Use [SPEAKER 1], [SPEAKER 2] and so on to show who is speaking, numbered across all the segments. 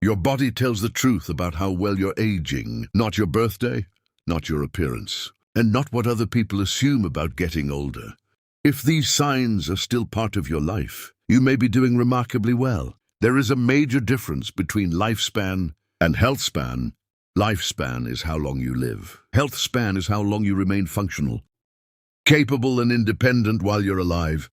[SPEAKER 1] Your body tells the truth about how well you're aging, not your birthday, not your appearance, and not what other people assume about getting older. If these signs are still part of your life, you may be doing remarkably well. There is a major difference between lifespan and health span. Lifespan is how long you live. Health span is how long you remain functional, capable and independent while you're alive.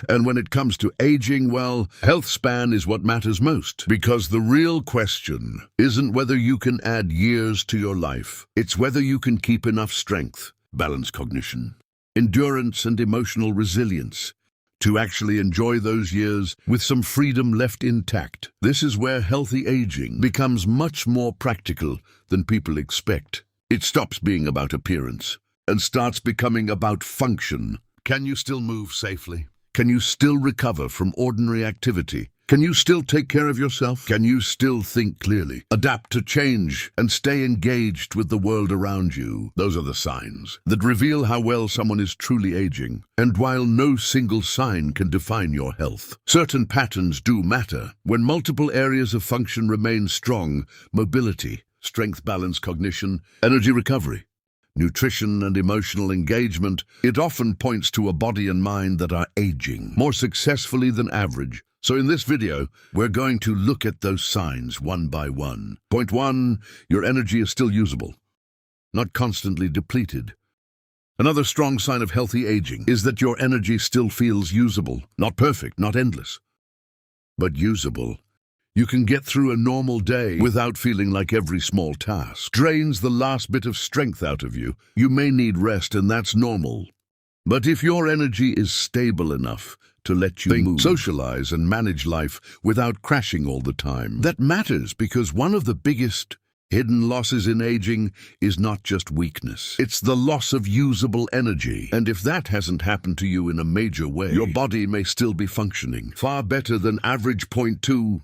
[SPEAKER 1] And when it comes to aging, well, health span is what matters most. Because the real question isn't whether you can add years to your life. It's whether you can keep enough strength, balanced cognition, endurance and emotional resilience to actually enjoy those years with some freedom left intact. This is where healthy aging becomes much more practical than people expect. It stops being about appearance and starts becoming about function. Can you still move safely? Can you still recover from ordinary activity? Can you still take care of yourself? Can you still think clearly, adapt to change, and stay engaged with the world around you? Those are the signs that reveal how well someone is truly aging. And while no single sign can define your health, certain patterns do matter. When multiple areas of function remain strong: mobility, strength, balance, cognition, energy recovery, nutrition and emotional engagement, it often points to a body and mind that are aging more successfully than average. So in this video, we're going to look at those signs one by one. Point 1, your energy is still usable, not constantly depleted. Another strong sign of healthy aging is that your energy still feels usable, not perfect, not endless, but usable. You can get through a normal day without feeling like every small task drains the last bit of strength out of you. You may need rest, and that's normal. But if your energy is stable enough to let you move, socialize, and manage life without crashing all the time, that matters, because one of the biggest hidden losses in aging is not just weakness. It's the loss of usable energy. And if that hasn't happened to you in a major way, your body may still be functioning far better than average. Point 2,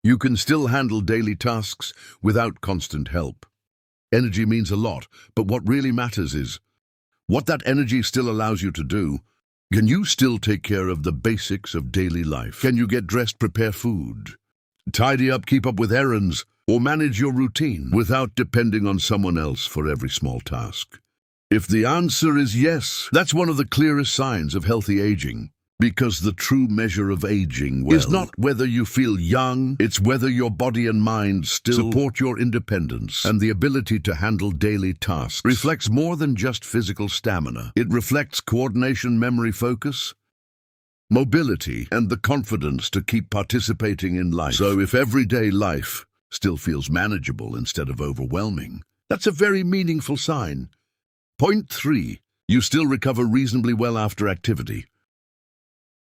[SPEAKER 1] you can still handle daily tasks without constant help. Energy means a lot, but what really matters is what that energy still allows you to do. Can you still take care of the basics of daily life? Can you get dressed, prepare food, tidy up, keep up with errands, or manage your routine without depending on someone else for every small task? If the answer is yes, that's one of the clearest signs of healthy aging. Because the true measure of aging is not whether you feel young, it's whether your body and mind still support your independence. And the ability to handle daily tasks reflects more than just physical stamina. It reflects coordination, memory, focus, mobility, and the confidence to keep participating in life. So if everyday life still feels manageable instead of overwhelming, that's a very meaningful sign. Point 3, you still recover reasonably well after activity.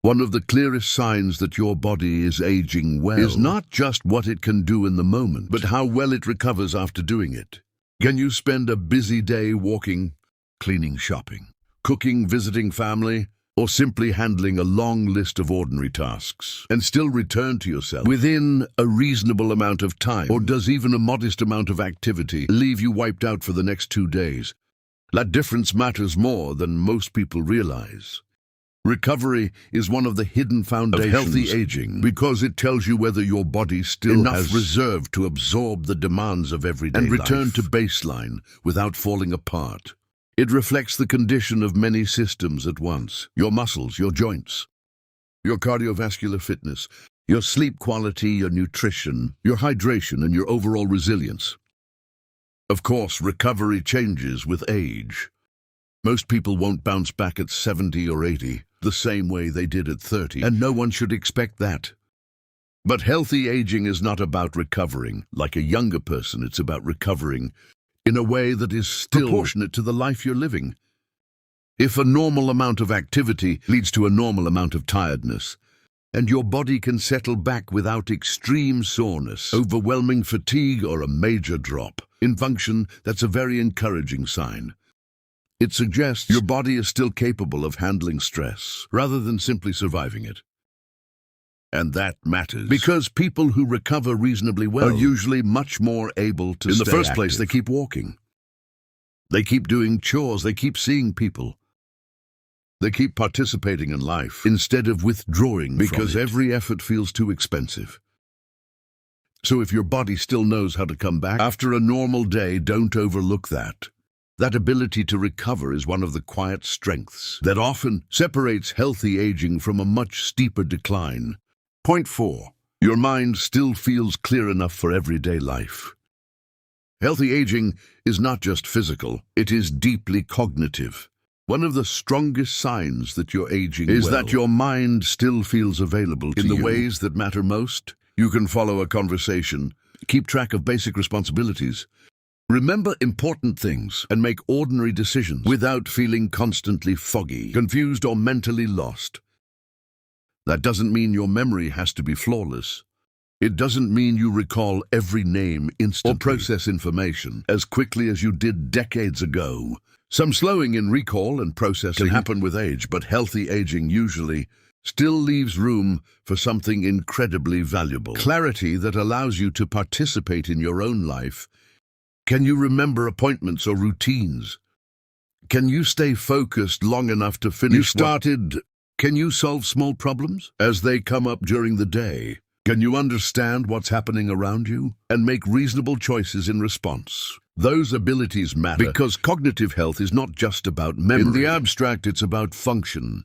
[SPEAKER 1] One of the clearest signs that your body is aging well is not just what it can do in the moment, but how well it recovers after doing it. Can you spend a busy day walking, cleaning, shopping, cooking, visiting family, or simply handling a long list of ordinary tasks and still return to yourself within a reasonable amount of time? Or does even a modest amount of activity leave you wiped out for the next 2 days? That difference matters more than most people realize. Recovery is one of the hidden foundations of healthy aging, because it tells you whether your body still has reserve to absorb the demands of everyday life and return to baseline without falling apart. It reflects the condition of many systems at once: your muscles, your joints, your cardiovascular fitness, your sleep quality, your nutrition, your hydration, and your overall resilience. Of course, recovery changes with age. Most people won't bounce back at 70 or 80 the same way they did at 30, and no one should expect that. But healthy aging is not about recovering like a younger person. It's about recovering in a way that is still proportionate to the life you're living. If a normal amount of activity leads to a normal amount of tiredness, and your body can settle back without extreme soreness, overwhelming fatigue, or a major drop in function, that's a very encouraging sign. It suggests your body is still capable of handling stress, rather than simply surviving it. And that matters, because people who recover reasonably well are usually much more able to stay active. In the first place, they keep walking. They keep doing chores. They keep seeing people. They keep participating in life instead of withdrawing from it, because every effort feels too expensive. So if your body still knows how to come back after a normal day, don't overlook that. That ability to recover is one of the quiet strengths that often separates healthy aging from a much steeper decline. Point 4. Your mind still feels clear enough for everyday life. Healthy aging is not just physical, it is deeply cognitive. One of the strongest signs that you're aging is that your mind still feels available to you. In the ways that matter most, you can follow a conversation, keep track of basic responsibilities, remember important things, and make ordinary decisions without feeling constantly foggy, confused, or mentally lost. That doesn't mean your memory has to be flawless. It doesn't mean you recall every name instantly or process information as quickly as you did decades ago. Some slowing in recall and processing can happen with age, but healthy aging usually still leaves room for something incredibly valuable. Clarity that allows you to participate in your own life. Can you remember appointments or routines? Can you stay focused long enough to finish Can you solve small problems as they come up during the day? Can you understand what's happening around you and make reasonable choices in response? Those abilities matter because cognitive health is not just about memory. In the abstract, it's about function.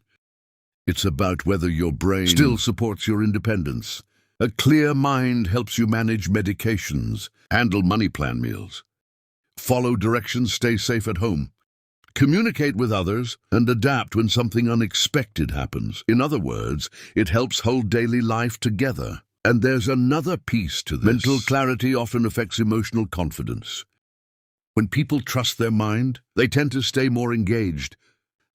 [SPEAKER 1] It's about whether your brain still supports your independence. A clear mind helps you manage medications, handle money plan meals, follow directions, stay safe at home, communicate with others, and adapt when something unexpected happens. In other words, it helps hold daily life together. And there's another piece to this. Mental clarity often affects emotional confidence. When people trust their mind, they tend to stay more engaged.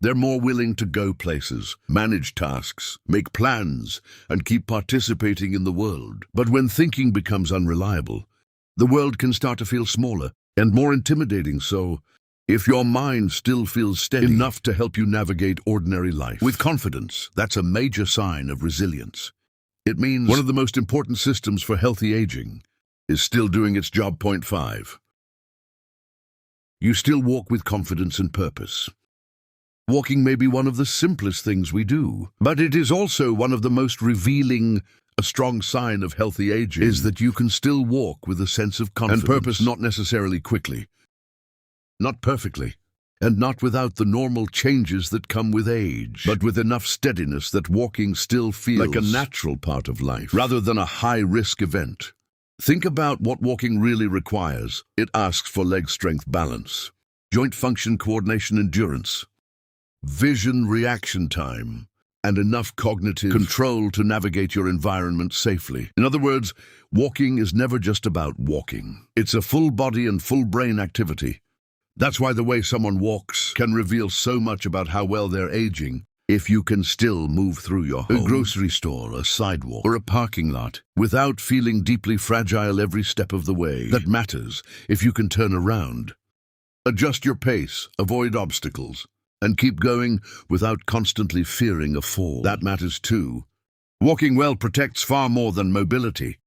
[SPEAKER 1] They're more willing to go places, manage tasks, make plans, and keep participating in the world. But when thinking becomes unreliable, the world can start to feel smaller and more intimidating. So, if your mind still feels steady enough to help you navigate ordinary life with confidence, that's a major sign of resilience. It means one of the most important systems for healthy aging is still doing its job. Point 5. You still walk with confidence and purpose. Walking may be one of the simplest things we do, but it is also one of the most revealing. A strong sign of healthy aging is that you can still walk with a sense of confidence and purpose, not necessarily quickly, not perfectly, and not without the normal changes that come with age, but with enough steadiness that walking still feels like a natural part of life, rather than a high-risk event. Think about what walking really requires. It asks for leg strength, balance, joint function, coordination, endurance, vision, reaction time, and enough cognitive control to navigate your environment safely. In other words, walking is never just about walking. It's a full body and full brain activity. That's why the way someone walks can reveal so much about how well they're aging. If you can still move through your home, a grocery store, a sidewalk, or a parking lot without feeling deeply fragile every step of the way, that matters. If you can turn around, adjust your pace, avoid obstacles, and keep going without constantly fearing a fall, that matters too. Walking well protects far more than mobility.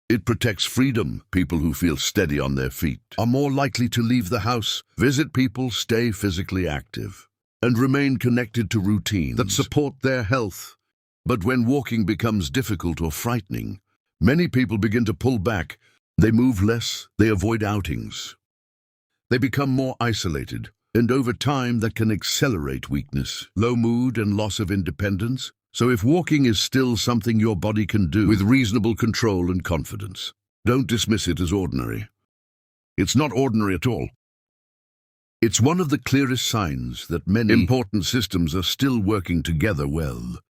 [SPEAKER 1] It protects freedom. People who feel steady on their feet are more likely to leave the house, visit people, stay physically active, and remain connected to routines that support their health. But when walking becomes difficult or frightening, many people begin to pull back. They move less, they avoid outings. They become more isolated, and over time that can accelerate weakness, low mood, and loss of independence. So if walking is still something your body can do with reasonable control and confidence, don't dismiss it as ordinary. It's not ordinary at all. It's one of the clearest signs that many important systems are still working together well.